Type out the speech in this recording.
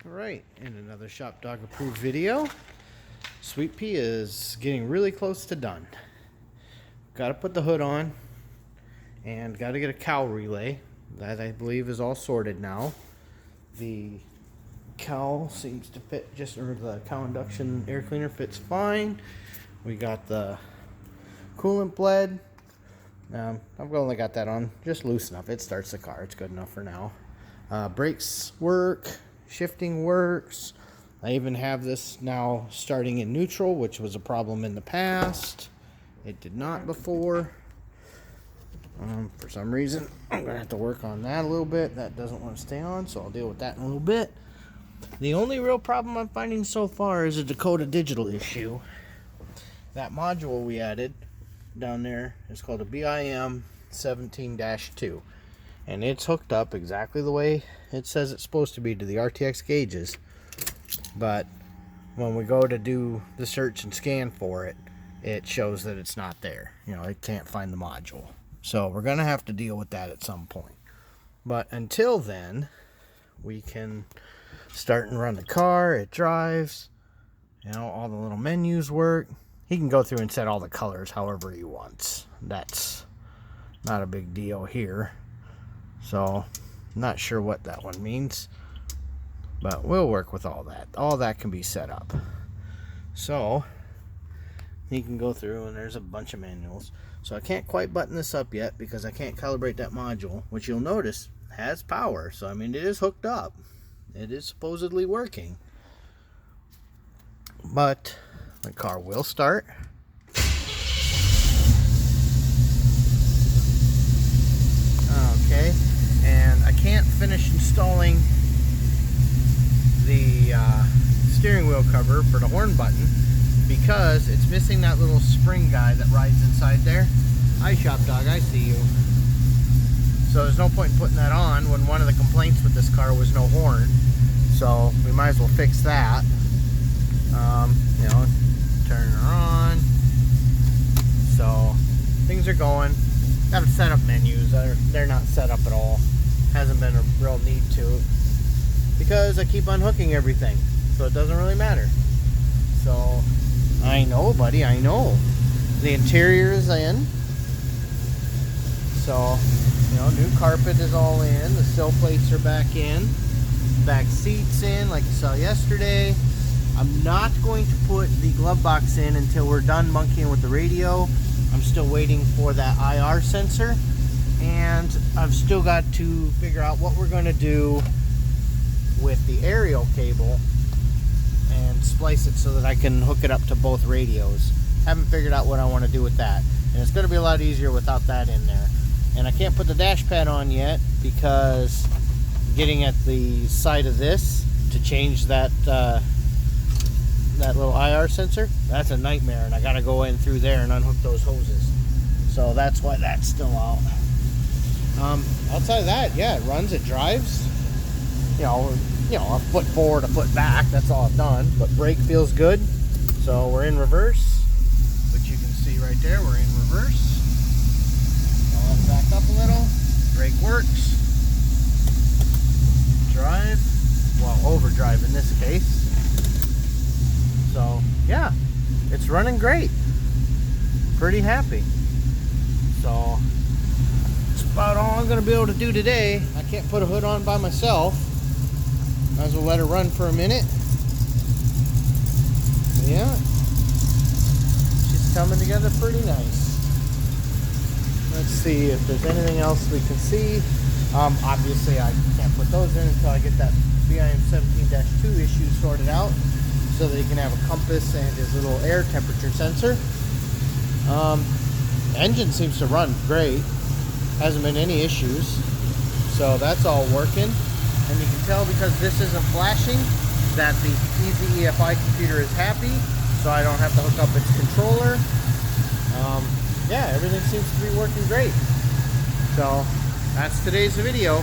Alright, in another Shop Dog approved video, Sweet Pea is getting really close to done. Got to put the hood on and got to get a cowl relay. That I believe is all sorted now. The cowl seems to fit or the cowl induction air cleaner fits fine. We got the coolant bled. I've only got that on just loose enough. It starts the car. It's good enough for now. Brakes work. Shifting works. I even have this now starting in neutral, which was a problem in the past. It did not before. For some reason, I'm going to have to work on that a little bit. That doesn't want to stay on, so I'll deal with that in a little bit. The only real problem I'm finding so far is a Dakota digital issue. That module we added down there is called a BIM 17-2. And it's hooked up exactly the way it says it's supposed to be to the RTX gauges. But when we go to do the search and scan for it, it shows that it's not there. You know, it can't find the module. So we're going to have to deal with that at some point. But until then, we can start and run the car. It drives. You know, all the little menus work. He can go through and set all the colors however he wants. That's not a big deal here. So, not sure what that one means, but we'll work with all that. All that can be set up. So, you can go through and there's a bunch of manuals. So I can't quite button this up yet because I can't calibrate that module, which you'll notice has power. So, I mean, it is hooked up. It is supposedly working. But the car will start. Okay. And I can't finish installing the steering wheel cover for the horn button because it's missing that little spring guy that rides inside there. Hi, Shop Dog, I see you. So there's no point in putting that on when one of the complaints with this car was no horn. So we might as well fix that. You know, turn her on. So things are going. Got to set up menus. They're not set up at all. Hasn't been a real need to because I keep unhooking everything, so it doesn't really matter. So I know, buddy, I know. The interior is in, so you know, new carpet is all in. The sill plates are back in. Back seats in, like you saw yesterday. I'm not going to put the glove box in until we're done monkeying with the radio. I'm still waiting for that IR sensor, and I've still got to figure out what we're going to do with the aerial cable and splice it so that I can hook it up to both radios. Haven't figured out what I want to do with that, and it's going to be a lot easier without that in there. And I can't put the dash pad on yet because getting at the side of this to change that that little IR sensor, that's a nightmare, and I gotta go in through there and unhook those hoses. So that's why that's still out. Outside of that, yeah, it runs, it drives. You know, a foot forward, a foot back, that's all I've done. But brake feels good. So we're in reverse, which you can see right there, we're in reverse. I'll back up a little. Brake works. Drive, well, overdrive in this case. So, yeah, it's running great. Pretty happy. So, it's about all I'm going to be able to do today. I can't put a hood on by myself. Might as well let it run for a minute. Yeah. She's coming together pretty nice. Let's see if there's anything else we can see. Obviously, I can't put those in until I get that BIM 17-2 issue sorted out, so that he can have a compass and his little air temperature sensor. Engine seems to run great. Hasn't been any issues. So that's all working. And you can tell because this isn't flashing that the Easy EFI computer is happy, so I don't have to hook up its controller. Yeah, everything seems to be working great. So that's today's video.